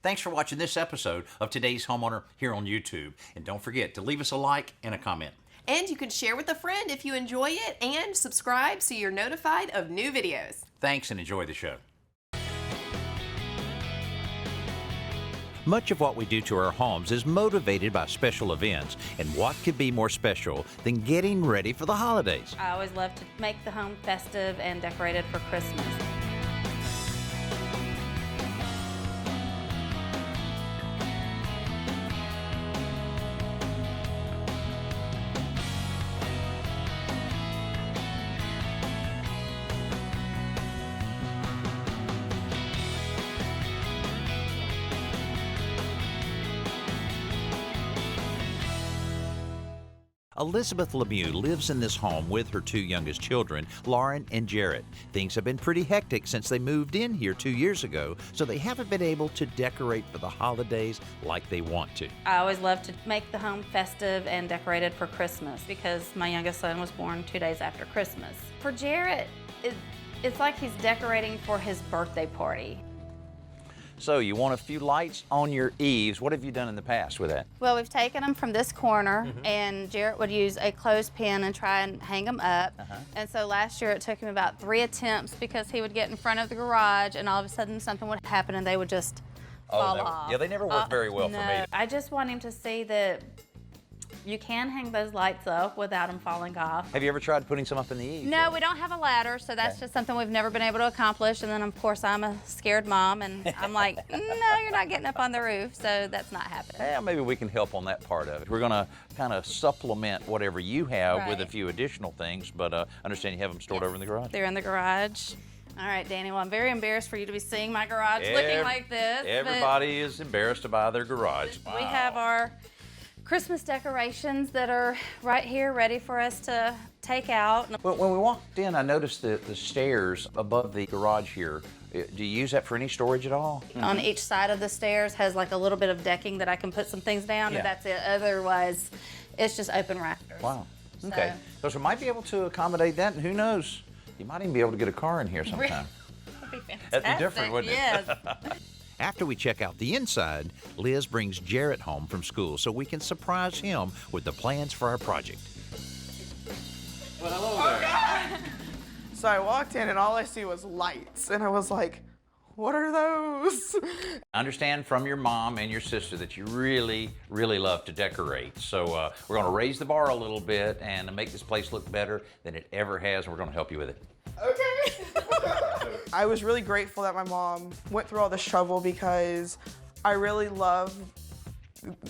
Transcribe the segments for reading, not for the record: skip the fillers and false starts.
Thanks for watching this episode of Today's Homeowner here on YouTube. And don't forget to leave us a like and a comment. And you can share with a friend if you enjoy it, and subscribe so you're notified of new videos. Thanks and enjoy the show. Much of what we do to our homes is motivated by special events, and what could be more special than getting ready for the holidays? I always love to make the home festive and decorated for Christmas. Elizabeth Lemieux lives in this home with her two youngest children, Lauren and Jarrett. Things have been pretty hectic since they moved in here 2 years ago, so they haven't been able to decorate for the holidays like they want to. I always love to make the home festive and decorated for Christmas because my youngest son was born 2 days after Christmas. For Jarrett, it's like he's decorating for his birthday party. So you want a few lights on your eaves. What have you done in the past with that? Well, we've taken them from this corner, and Jarrett would use a clothespin and try and hang them up. And so last year it took him about 3 attempts because he would get in front of the garage and all of a sudden something would happen and they would just fall off. Yeah, they never work very well for me. I just want him to see that you can hang those lights up without them falling off. Have you ever tried putting some up in the eaves? No, we don't have a ladder, so that's just something we've never been able to accomplish. And then, of course, I'm a scared mom, and I'm like, no, you're not getting up on the roof, so that's not happening. Yeah, maybe we can help on that part of it. We're going to kind of supplement whatever you have with a Right. few additional things, but I understand you have them stored over in the garage. They're in the garage. All right, Danny, well, I'm very embarrassed for you to be seeing my garage looking like this. Everybody is embarrassed to buy their garage. We have our Christmas decorations that are right here ready for us to take out. When we walked in, I noticed the stairs above the garage here. Do you use that for any storage at all? On each side of the stairs has like a little bit of decking that I can put some things down, and that's it. Otherwise, it's just open rafters. Wow. Okay. So we might be able to accommodate that, and who knows? You might even be able to get a car in here sometime. That'd be fantastic. That'd be different, wouldn't it? Yes. After we check out the inside, Liz brings Jarrett home from school so we can surprise him with the plans for our project. Well, hello there. So I walked in and all I see was lights, and I was like, what are those? I understand from your mom and your sister that you really, really love to decorate. So we're going to raise the bar a little bit and make this place look better than it ever has, and we're going to help you with it. Okay. I was really grateful that my mom went through all this trouble because I really love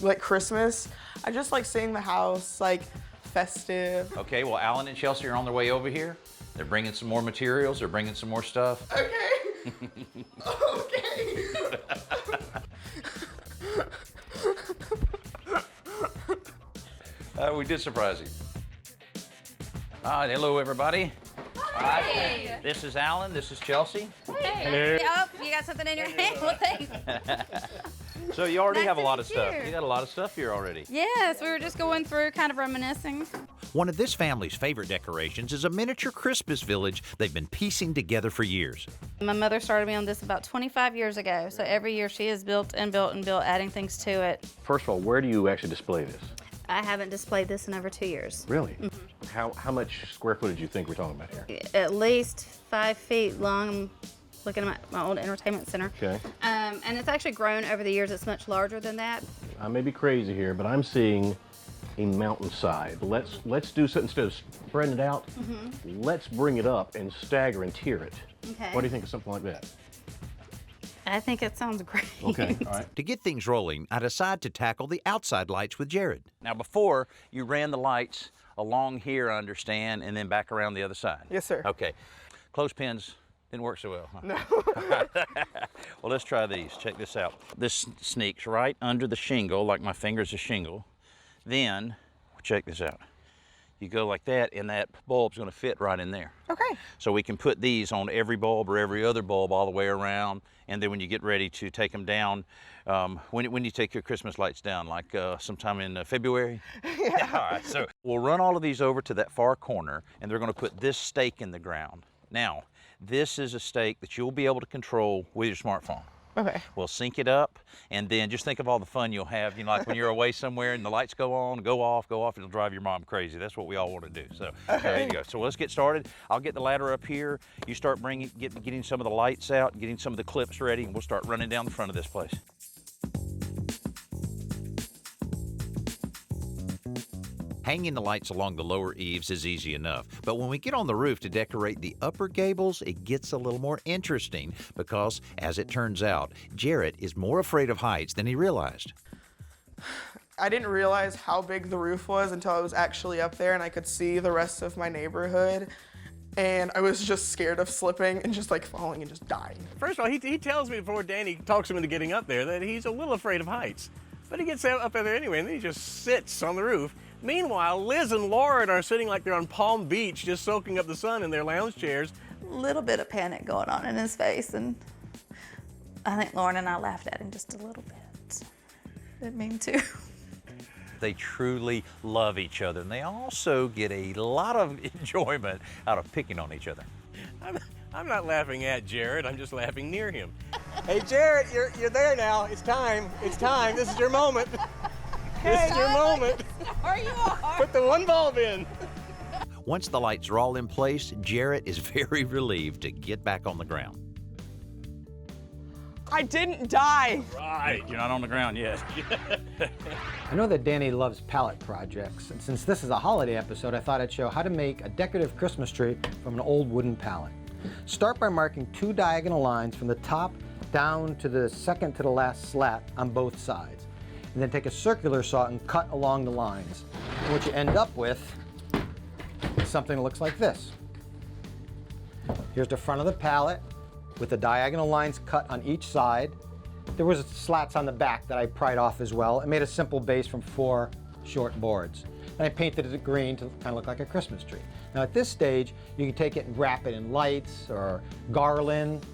like Christmas. I just like seeing the house like festive. Okay, well, Alan and Chelsea are on their way over here. They're bringing some more materials. They're bringing some more stuff. Okay. Okay. We did surprise you. Hello, everybody. Hey. This is Alan. This is Chelsea. Hey. Oh, you got something in your hand? Well, thanks. So you already Nice have a to lot of meet stuff. you. You got a lot of stuff here already. Yes, we were just going through, kind of reminiscing. One of this family's favorite decorations is a miniature Christmas village they've been piecing together for years. My mother started me on this about 25 years ago, so every year she has built and built and built, adding things to it. First of all, where do you actually display this? I haven't displayed this in over 2 years. Really? How much square footage do you think we're talking about here? At least 5 feet long. I'm looking at my old entertainment center. Okay. And it's actually grown over the years. It's much larger than that. I may be crazy here, but I'm seeing a mountainside. Let's do something instead of spreading it out. Let's bring it up and stagger and tier it. Okay. What do you think of something like that? I think it sounds great. Okay. All right. To get things rolling, I decide to tackle the outside lights with Jared. Now, before, you ran the lights along here, I understand, and then back around the other side. Yes, sir. Okay. Clothespins didn't work so well, huh? No. Well, let's try these. Check this out. This sneaks right under the shingle, like my finger's a shingle. Then, check this out. You go like that, and that bulb's going to fit right in there. Okay. So we can put these on every bulb or every other bulb all the way around, and then when you get ready to take them down, when you take your Christmas lights down, like sometime in February? Yeah. All right, so we'll run all of these over to that far corner, and they're going to put this stake in the ground. Now, this is a stake that you'll be able to control with your smartphone. Okay. We'll sync it up, and then just think of all the fun you'll have. You know, like when you're away somewhere and the lights go on, go off, it'll drive your mom crazy. That's what we all want to do. So there you go. So let's get started. I'll get the ladder up here. You start getting some of the lights out, getting some of the clips ready, and we'll start running down the front of this place. Hanging the lights along the lower eaves is easy enough, but when we get on the roof to decorate the upper gables, it gets a little more interesting because, as it turns out, Jarrett is more afraid of heights than he realized. I didn't realize how big the roof was until I was actually up there and I could see the rest of my neighborhood. And I was just scared of slipping and just like falling and just dying. First of all, he tells me before Danny talks him into getting up there that he's a little afraid of heights. But he gets up there anyway, and then he just sits on the roof. Meanwhile, Liz and Lauren are sitting like they're on Palm Beach, just soaking up the sun in their lounge chairs. A little bit of panic going on in his face, and I think Lauren and I laughed at him just a little bit. Didn't mean to. They truly love each other, and they also get a lot of enjoyment out of picking on each other. I'm not laughing at Jarrett, I'm just laughing near him. Hey, Jarrett, you're there now. It's time. It's time. This is your moment. This is your moment. Are you are? Put the one bulb in. Once the lights are all in place, Jarrett is very relieved to get back on the ground. I didn't die. Right, you're not on the ground yet. I know that Danny loves palette projects, and since this is a holiday episode, I thought I'd show how to make a decorative Christmas tree from an old wooden pallet. Start by marking 2 diagonal lines from the top down to the second to the last slat on both sides. And then take a circular saw and cut along the lines. And what you end up with is something that looks like this. Here's the front of the pallet with the diagonal lines cut on each side. There was slats on the back that I pried off as well and made a simple base from 4 short boards. And I painted it green to kind of look like a Christmas tree. Now at this stage, you can take it and wrap it in lights or garland,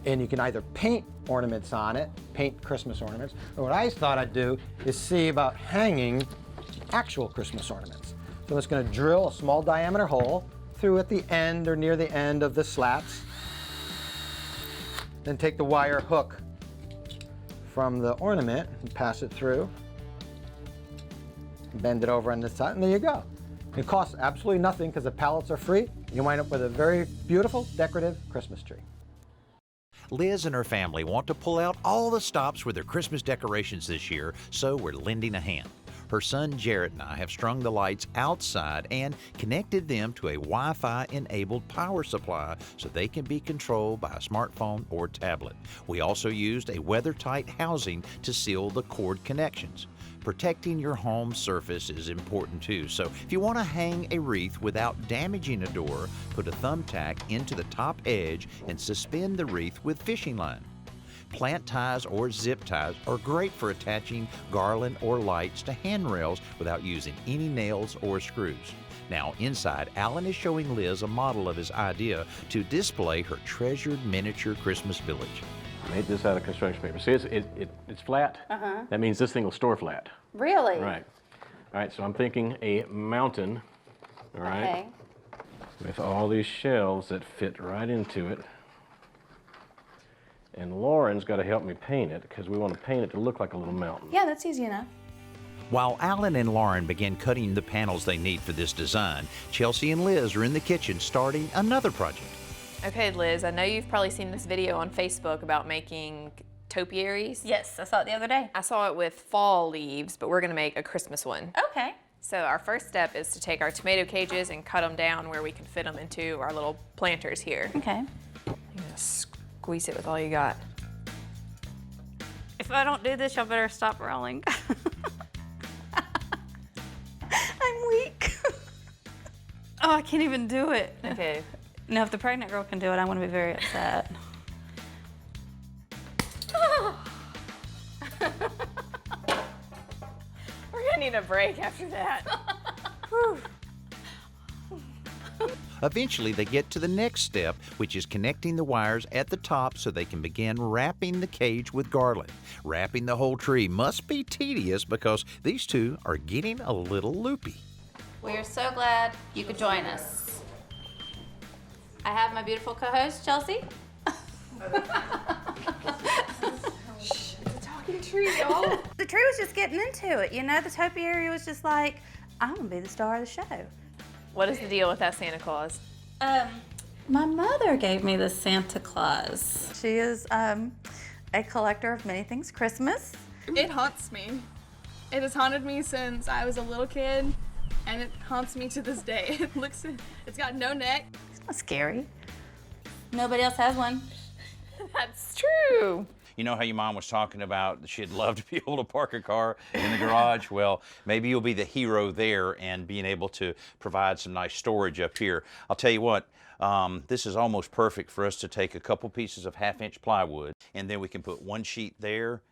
and you can either paint ornaments on it, paint Christmas ornaments, or what I thought I'd do is see about hanging actual Christmas ornaments. So I'm just going to drill a small diameter hole through at the end or near the end of the slats. Then take the wire hook from the ornament and pass it through. Bend it over on this side, and there you go. It costs absolutely nothing because the pallets are free. You wind up with a very beautiful, decorative Christmas tree. Liz and her family want to pull out all the stops with their Christmas decorations this year, so we're lending a hand. Her son Jarrett and I have strung the lights outside and connected them to a Wi-Fi enabled power supply so they can be controlled by a smartphone or tablet. We also used a weather-tight housing to seal the cord connections. Protecting your home surface is important too, so if you want to hang a wreath without damaging a door, put a thumbtack into the top edge and suspend the wreath with fishing line. Plant ties or zip ties are great for attaching garland or lights to handrails without using any nails or screws. Now inside, Alan is showing Liz a model of his idea to display her treasured miniature Christmas village. I made this out of construction paper. See, it's flat. That means this thing will store flat. Really? Right. All right, so I'm thinking a mountain, all right, Okay. with all these shelves that fit right into it. And Lauren's got to help me paint it because we want to paint it to look like a little mountain. Yeah, that's easy enough. While Alan and Lauren begin cutting the panels they need for this design, Chelsea and Liz are in the kitchen starting another project. Okay, Liz, I know you've probably seen this video on Facebook about making topiaries. Yes, I saw it the other day. I saw it with fall leaves, but we're gonna make a Christmas one. Okay. So our first step is to take our tomato cages and cut them down where we can fit them into our little planters here. Okay. You're gonna squeeze it with all you got. If I don't do this, y'all better stop rolling. I'm weak. Oh, I can't even do it. Okay. No, if the pregnant girl can do it, I'm gonna be very upset. We're gonna need a break after that. Eventually, they get to the next step, which is connecting the wires at the top so they can begin wrapping the cage with garland. Wrapping the whole tree must be tedious because these two are getting a little loopy. We are so glad you could join us. I have my beautiful co-host, Chelsea. tree, y'all. The tree was just getting into it, you know? The topiary was just like, I'm gonna be the star of the show. What is the deal with that Santa Claus? My mother gave me the Santa Claus. She is a collector of many things Christmas. It haunts me. It has haunted me since I was a little kid, and it haunts me to this day. It's got no neck. It's not scary. Nobody else has one. That's true. You know how your mom was talking about she'd love to be able to park a car in the garage? Well, maybe you'll be the hero there and being able to provide some nice storage up here. I'll tell you what, this is almost perfect for us to take a couple pieces of 1/2-inch plywood, and then we can put one sheet there,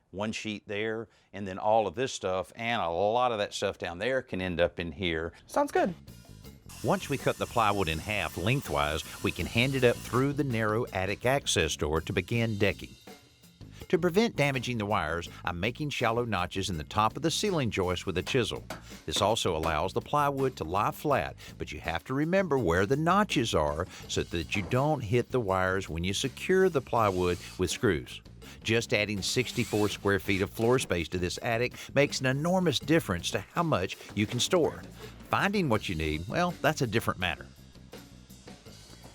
and then all of this stuff and a lot of that stuff down there can end up in here. Sounds good. Once we cut the plywood in half lengthwise, we can hand it up through the narrow attic access door to begin decking. To prevent damaging the wires, I'm making shallow notches in the top of the ceiling joist with a chisel. This also allows the plywood to lie flat, but you have to remember where the notches are so that you don't hit the wires when you secure the plywood with screws. Just adding 64 square feet of floor space to this attic makes an enormous difference to how much you can store. Finding what you need, well, that's a different matter.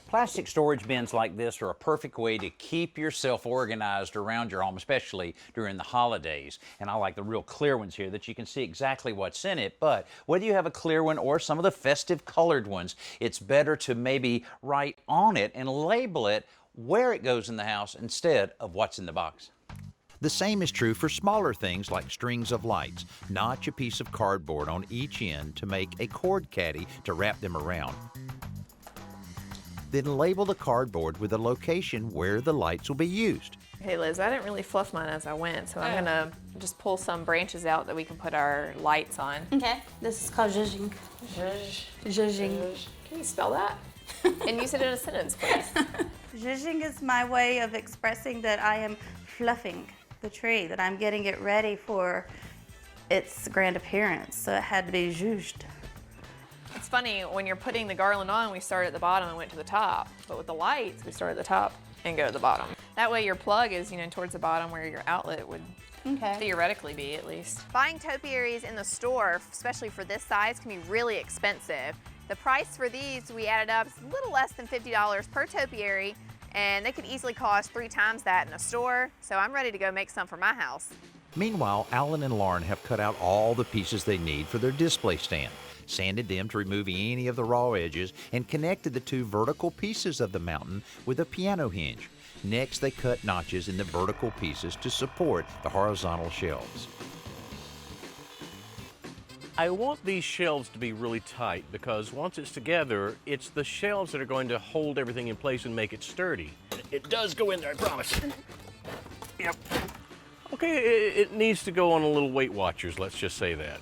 Plastic storage bins like this are a perfect way to keep yourself organized around your home, especially during the holidays. And I like the real clear ones here that you can see exactly what's in it. But whether you have a clear one or some of the festive colored ones, it's better to maybe write on it and label it where it goes in the house instead of what's in the box. The same is true for smaller things like strings of lights. Notch a piece of cardboard on each end to make a cord caddy to wrap them around. Then label the cardboard with the location where the lights will be used. Hey Liz, I didn't really fluff mine as I went, so I'm gonna just pull some branches out that we can put our lights on. Okay, this is called zhuzhing. Zhuzhing. Can you spell that? And use it in a sentence, please. Zhuzhing is my way of expressing that I am fluffing the tree, that I'm getting it ready for its grand appearance, so it had to be zhuzhed. It's funny, when you're putting the garland on, we start at the bottom and went to the top. But with the lights, we start at the top and go to the bottom. That way your plug is, towards the bottom where your outlet would theoretically be, at least. Buying topiaries in the store, especially for this size, can be really expensive. The price for these, we added up, is a little less than $50 per topiary, and they could easily cost 3 times that in a store. So I'm ready to go make some for my house. Meanwhile, Alan and Lauren have cut out all the pieces they need for their display stand, sanded them to remove any of the raw edges, and connected the 2 vertical pieces of the mountain with a piano hinge. Next, they cut notches in the vertical pieces to support the horizontal shelves. I want these shelves to be really tight because once it's together, it's the shelves that are going to hold everything in place and make it sturdy. It does go in there, I promise. Yep. Okay, it needs to go on a little Weight Watchers, let's just say that.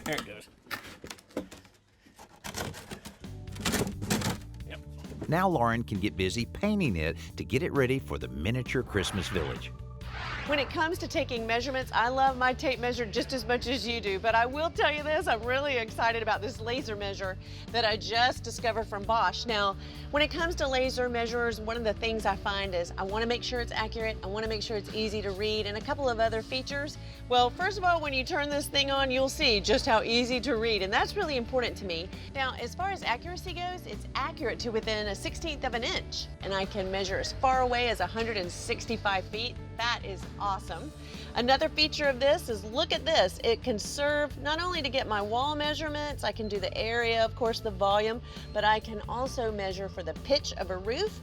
There it goes. Yep. Now Lauren can get busy painting it to get it ready for the miniature Christmas village. When it comes to taking measurements, I love my tape measure just as much as you do, but I will tell you this, I'm really excited about this laser measure that I just discovered from Bosch. Now, when it comes to laser measures, one of the things I find is I want to make sure it's accurate, I want to make sure it's easy to read, and a couple of other features. Well, first of all, when you turn this thing on, you'll see just how easy to read, and that's really important to me. Now, as far as accuracy goes, it's accurate to within a 1/16 of an inch, and I can measure as far away as 165 feet. That is awesome. Another feature of this is, look at this. It can serve not only to get my wall measurements, I can do the area, of course, the volume, but I can also measure for the pitch of a roof.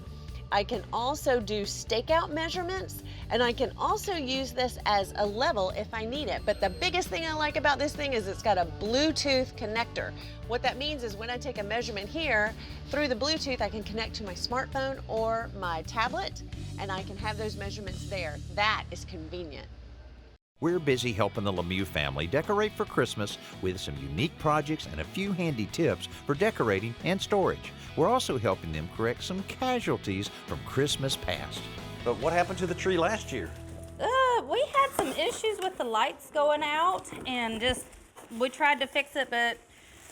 I can also do stakeout measurements, and I can also use this as a level if I need it. But the biggest thing I like about this thing is it's got a Bluetooth connector. What that means is when I take a measurement here, through the Bluetooth, I can connect to my smartphone or my tablet, and I can have those measurements there. That is convenient. We're busy helping the Lemieux family decorate for Christmas with some unique projects and a few handy tips for decorating and storage. We're also helping them correct some casualties from Christmas past. But what happened to the tree last year? We had some issues with the lights going out, and we tried to fix it, but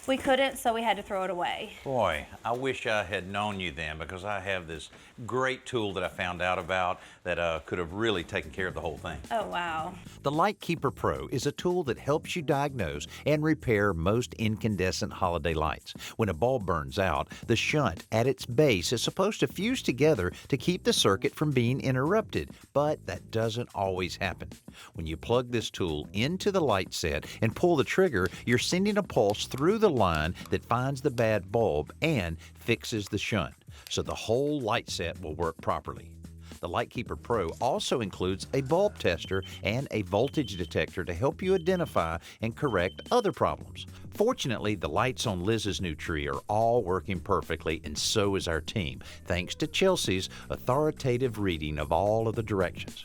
We couldn't, so we had to throw it away. Boy, I wish I had known you then, because I have this great tool that I found out about that could have really taken care of the whole thing. Oh, wow. The Light Keeper Pro is a tool that helps you diagnose and repair most incandescent holiday lights. When a bulb burns out, the shunt at its base is supposed to fuse together to keep the circuit from being interrupted, but that doesn't always happen. When you plug this tool into the light set and pull the trigger, you're sending a pulse through the line that finds the bad bulb and fixes the shunt, so the whole light set will work properly. The Light Keeper Pro also includes a bulb tester and a voltage detector to help you identify and correct other problems. Fortunately, the lights on Liz's new tree are all working perfectly, and so is our team, thanks to Chelsea's authoritative reading of all of the directions.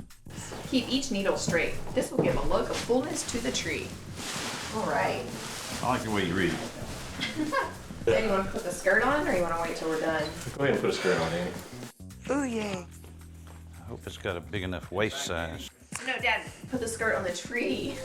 Keep each needle straight. This will give a look of fullness to the tree. All right. I like the way you read. Then you want to put the skirt on, or you want to wait till we're done? Go ahead and put a skirt on, Annie. Ooh, yay. I hope it's got a big enough waist size. No, Dad, put the skirt on the tree.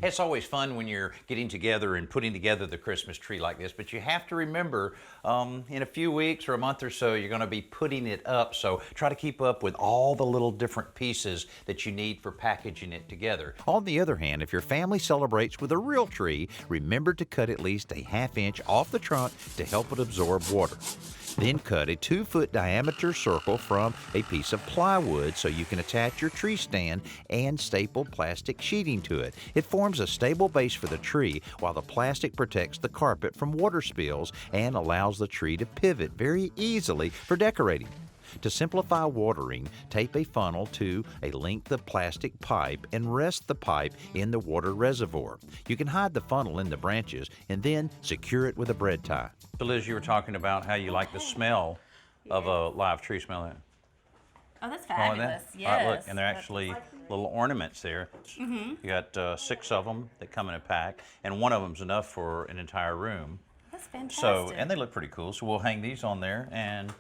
It's always fun when you're getting together and putting together the Christmas tree like this, but you have to remember in a few weeks or a month or so, you're going to be putting it up, so try to keep up with all the little different pieces that you need for packaging it together. On the other hand, if your family celebrates with a real tree, remember to cut at least a ½ inch off the trunk to help it absorb water. Then cut a 2-foot diameter circle from a piece of plywood so you can attach your tree stand and staple plastic sheeting to it. It forms a stable base for the tree, while the plastic protects the carpet from water spills and allows the tree to pivot very easily for decorating. To simplify watering, tape a funnel to a length of plastic pipe and rest the pipe in the water reservoir. You can hide the funnel in the branches and then secure it with a bread tie. So Liz, you were talking about how you like the smell of a live tree. Smell that? Oh, that's fabulous. Yes. All right, look, and they're actually little ornaments there. You got 6 of them that come in a pack, and one of them's enough for an entire room. That's fantastic. So, and they look pretty cool. So we'll hang these on there, and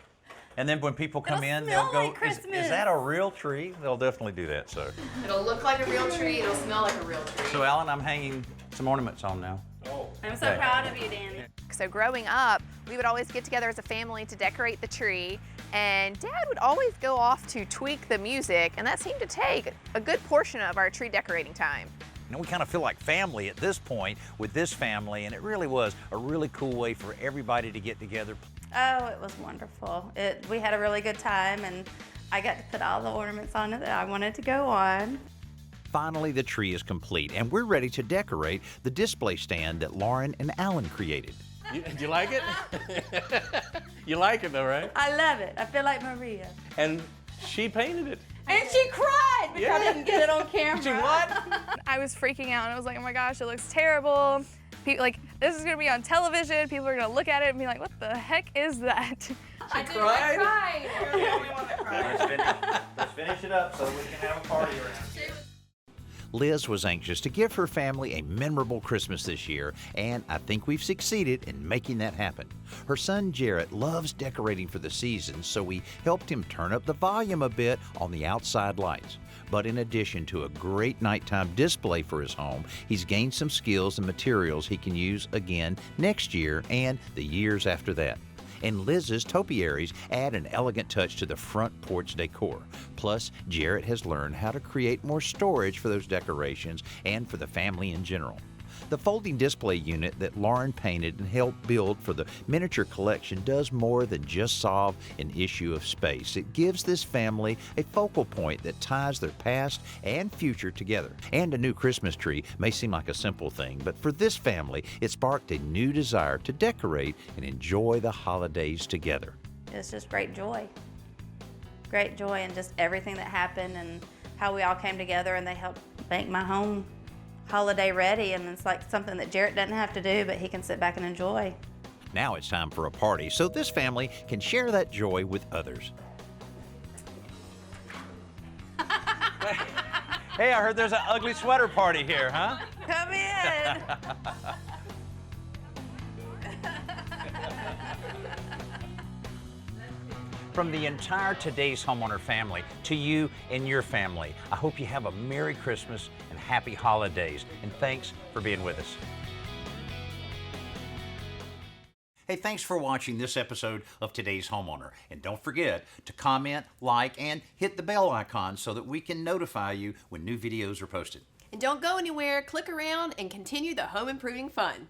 then when people come in, smell they'll go, like Christmas. Is that a real tree? They'll definitely do that. So, It'll look like a real tree. It'll smell like a real tree. so Alan, I'm hanging some ornaments on now. I'm so proud of you, Danny. So growing up, we would always get together as a family to decorate the tree, and Dad would always go off to tweak the music, and that seemed to take a good portion of our tree decorating time. You know, we kind of feel like family at this point with this family, and it really was a really cool way for everybody to get together. Oh, it was wonderful. We had a really good time, and I got to put all the ornaments on it that I wanted to go on. Finally, the tree is complete, and we're ready to decorate the display stand that Lauren and Alan created. Do you like it? You like it though, right? I love it. I feel like Maria. And she painted it. And she cried because I didn't get it on camera. She what? I was freaking out and I was like, oh my gosh, it looks terrible. Like, this is gonna be on television. People are gonna look at it and be like, what the heck is that? I cried. Let's finish it up so we can have a party around. Liz was anxious to give her family a memorable Christmas this year, and I think we've succeeded in making that happen. Her son Jarrett loves decorating for the season, so we helped him turn up the volume a bit on the outside lights. But in addition to a great nighttime display for his home, he's gained some skills and materials he can use again next year and the years after that. And Liz's topiaries add an elegant touch to the front porch decor. Plus, Jarrett has learned how to create more storage for those decorations and for the family in general. The folding display unit that Lauren painted and helped build for the miniature collection does more than just solve an issue of space. It gives this family a focal point that ties their past and future together. And a new Christmas tree may seem like a simple thing, but for this family, it sparked a new desire to decorate and enjoy the holidays together. It's just great joy. Great joy and just everything that happened and how we all came together, and they helped make my home holiday ready, and it's like something that Jarrett doesn't have to do, but he can sit back and enjoy. Now it's time for a party, so this family can share that joy with others. Hey, I heard there's an ugly sweater party here, huh? Come in. from the entire Today's Homeowner family to you and your family, I hope you have a Merry Christmas and Happy Holidays, and thanks for being with us. Hey, thanks for watching this episode of Today's Homeowner. And don't forget to comment, like, and hit the bell icon so that we can notify you when new videos are posted. And don't go anywhere, click around and continue the home improving fun.